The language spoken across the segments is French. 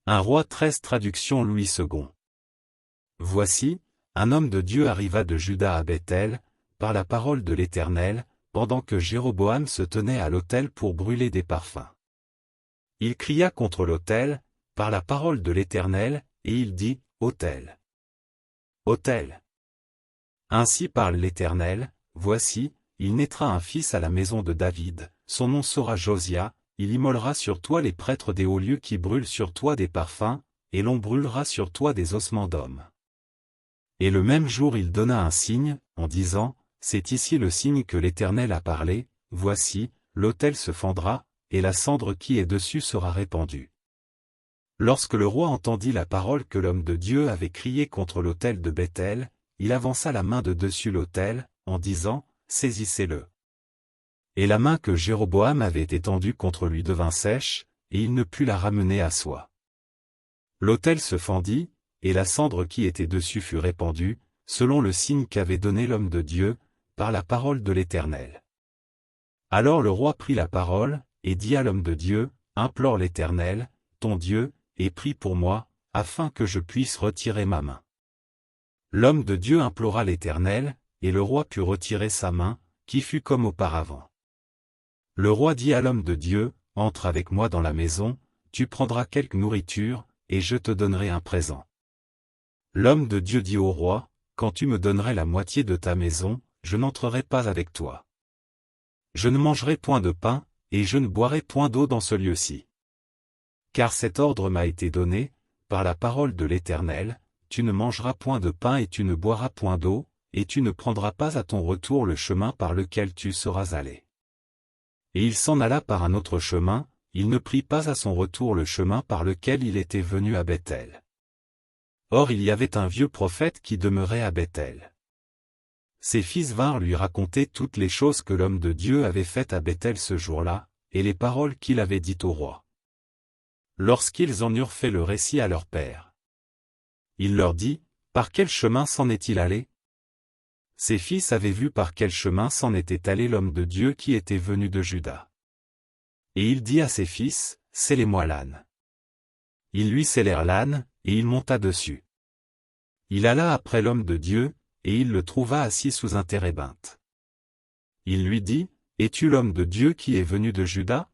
Un roi 13 traduction Louis II. Voici, un homme de Dieu arriva de Juda à Bethel, par la parole de l'Éternel, pendant que Jéroboam se tenait à l'autel pour brûler des parfums. Il cria contre l'autel, par la parole de l'Éternel, et il dit, Autel. Autel. Ainsi parle l'Éternel, voici, il naîtra un fils à la maison de David, son nom sera Josia, il immolera sur toi les prêtres des hauts lieux qui brûlent sur toi des parfums, et l'on brûlera sur toi des ossements d'hommes. Et le même jour il donna un signe, en disant, c'est ici le signe que l'Éternel a parlé, voici, l'autel se fendra, et la cendre qui est dessus sera répandue. Lorsque le roi entendit la parole que l'homme de Dieu avait criée contre l'autel de Bethel, il avança la main de dessus l'autel, en disant, saisissez-le. Et la main que Jéroboam avait étendue contre lui devint sèche, et il ne put la ramener à soi. L'autel se fendit, et la cendre qui était dessus fut répandue, selon le signe qu'avait donné l'homme de Dieu, par la parole de l'Éternel. Alors le roi prit la parole, et dit à l'homme de Dieu, implore l'Éternel, ton Dieu, et prie pour moi, afin que je puisse retirer ma main. L'homme de Dieu implora l'Éternel, et le roi put retirer sa main, qui fut comme auparavant. Le roi dit à l'homme de Dieu, entre avec moi dans la maison, tu prendras quelque nourriture, et je te donnerai un présent. L'homme de Dieu dit au roi, quand tu me donnerais la moitié de ta maison, je n'entrerai pas avec toi. Je ne mangerai point de pain, et je ne boirai point d'eau dans ce lieu-ci. Car cet ordre m'a été donné, par la parole de l'Éternel, tu ne mangeras point de pain et tu ne boiras point d'eau, et tu ne prendras pas à ton retour le chemin par lequel tu seras allé. Et il s'en alla par un autre chemin, il ne prit pas à son retour le chemin par lequel il était venu à Bethel. Or il y avait un vieux prophète qui demeurait à Bethel. Ses fils vinrent lui raconter toutes les choses que l'homme de Dieu avait faites à Bethel ce jour-là, et les paroles qu'il avait dites au roi. Lorsqu'ils en eurent fait le récit à leur père, il leur dit, par quel chemin s'en est-il allé? Ses fils avaient vu par quel chemin s'en était allé l'homme de Dieu qui était venu de Juda. Et il dit à ses fils, scellez-moi l'âne. Ils lui scellèrent l'âne, et il monta dessus. Il alla après l'homme de Dieu, et il le trouva assis sous un térébinthe. Il lui dit, es-tu l'homme de Dieu qui est venu de Juda?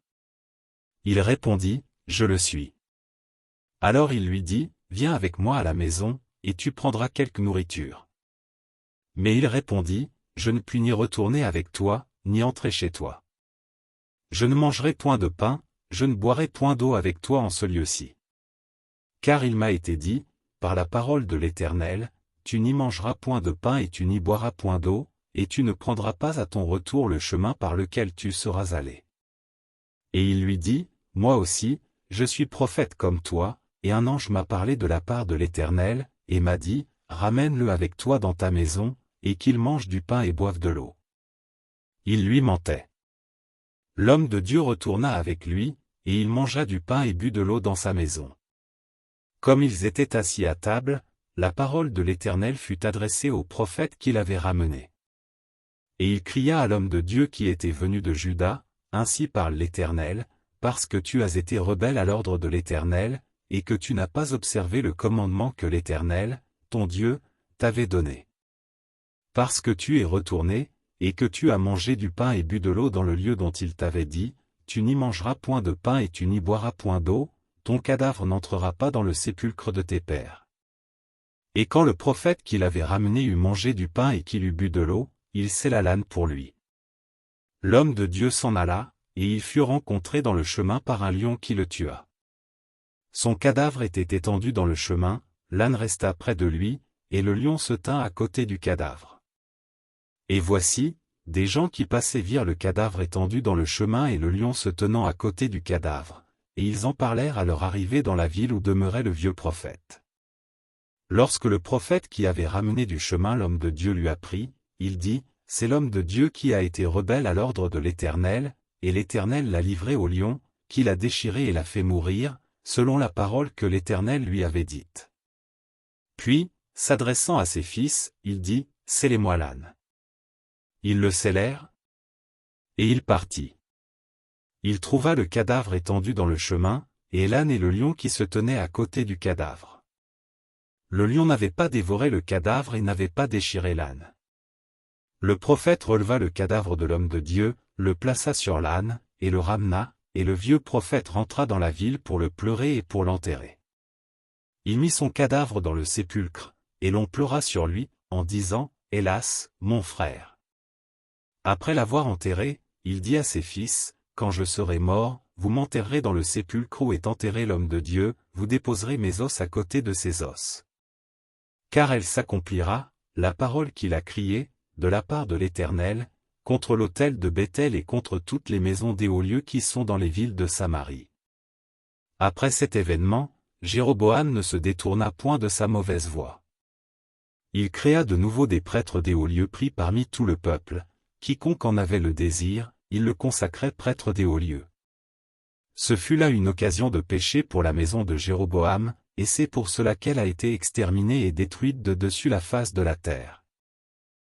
Il répondit, je le suis. Alors il lui dit, viens avec moi à la maison, et tu prendras quelque nourriture. Mais il répondit, je ne puis ni retourner avec toi, ni entrer chez toi. Je ne mangerai point de pain, je ne boirai point d'eau avec toi en ce lieu-ci. Car il m'a été dit, par la parole de l'Éternel, tu n'y mangeras point de pain et tu n'y boiras point d'eau, et tu ne prendras pas à ton retour le chemin par lequel tu seras allé. Et il lui dit, moi aussi, je suis prophète comme toi, et un ange m'a parlé de la part de l'Éternel, et m'a dit, ramène-le avec toi dans ta maison, et qu'il mange du pain et boive de l'eau. Il lui mentait. L'homme de Dieu retourna avec lui, et il mangea du pain et but de l'eau dans sa maison. Comme ils étaient assis à table, la parole de l'Éternel fut adressée au prophète qui l'avait ramené. Et il cria à l'homme de Dieu qui était venu de Juda, ainsi parle l'Éternel, parce que tu as été rebelle à l'ordre de l'Éternel, et que tu n'as pas observé le commandement que l'Éternel, ton Dieu, t'avait donné. Parce que tu es retourné, et que tu as mangé du pain et bu de l'eau dans le lieu dont il t'avait dit, tu n'y mangeras point de pain et tu n'y boiras point d'eau, ton cadavre n'entrera pas dans le sépulcre de tes pères. Et quand le prophète qui l'avait ramené eut mangé du pain et qu'il eut bu de l'eau, il scella l'âne pour lui. L'homme de Dieu s'en alla, et il fut rencontré dans le chemin par un lion qui le tua. Son cadavre était étendu dans le chemin, l'âne resta près de lui, et le lion se tint à côté du cadavre. Et voici, des gens qui passaient virent le cadavre étendu dans le chemin et le lion se tenant à côté du cadavre, et ils en parlèrent à leur arrivée dans la ville où demeurait le vieux prophète. Lorsque le prophète qui avait ramené du chemin l'homme de Dieu lui apprit, il dit, c'est l'homme de Dieu qui a été rebelle à l'ordre de l'Éternel, et l'Éternel l'a livré au lion, qui l'a déchiré et l'a fait mourir, selon la parole que l'Éternel lui avait dite. Puis, s'adressant à ses fils, il dit, scellez-moi l'âne. Ils le scellèrent, et il partit. Il trouva le cadavre étendu dans le chemin, et l'âne et le lion qui se tenaient à côté du cadavre. Le lion n'avait pas dévoré le cadavre et n'avait pas déchiré l'âne. Le prophète releva le cadavre de l'homme de Dieu, le plaça sur l'âne, et le ramena, et le vieux prophète rentra dans la ville pour le pleurer et pour l'enterrer. Il mit son cadavre dans le sépulcre, et l'on pleura sur lui, en disant, « Hélas, mon frère !» Après l'avoir enterré, il dit à ses fils, « Quand je serai mort, vous m'enterrerez dans le sépulcre où est enterré l'homme de Dieu, vous déposerez mes os à côté de ses os. Car elle s'accomplira, la parole qu'il a criée, de la part de l'Éternel, contre l'autel de Béthel et contre toutes les maisons des hauts lieux qui sont dans les villes de Samarie. » Après cet événement, Jéroboam ne se détourna point de sa mauvaise voie. Il créa de nouveau des prêtres des hauts lieux pris parmi tout le peuple, quiconque en avait le désir, il le consacrait prêtre des hauts lieux. Ce fut là une occasion de péché pour la maison de Jéroboam, et c'est pour cela qu'elle a été exterminée et détruite de dessus la face de la terre.